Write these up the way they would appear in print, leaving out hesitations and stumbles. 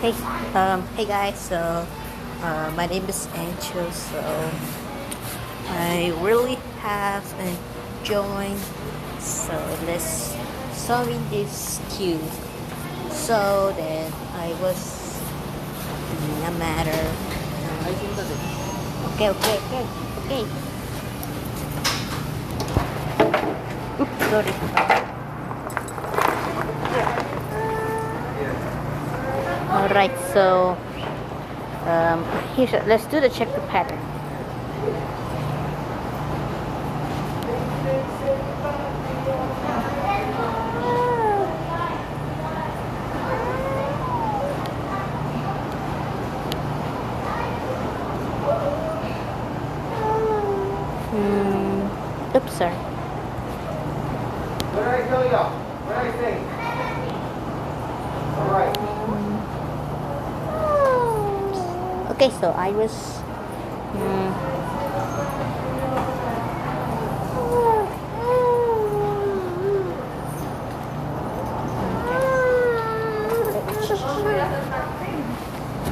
Hey, hey guys. So, my name is Angel. So, I really have enjoyed. So let's solving this cube. So then I was in a matter. Okay. Oops, sorry. Alright, so let's do the check the pattern. Oops, sorry. What did I tell y'all? What did I say? All right. Okay, so I was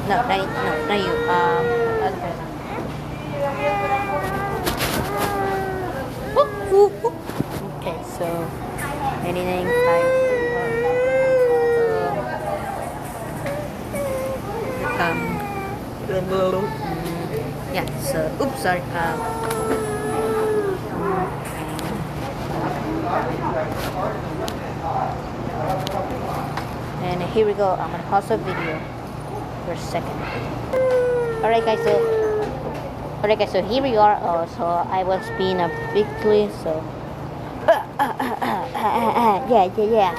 no, you okay, so anything yeah, so oops, sorry. And here we go. I'm gonna pause the video for a second. Alright guys, so here we are. So I was being a big clean, so yeah.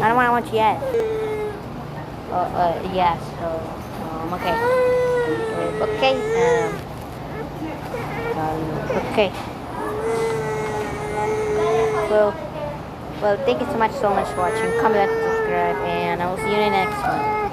I don't want you yet. Yeah, so okay. Okay. Well, thank you so much for watching. Comment, subscribe, and I will see you in the next one.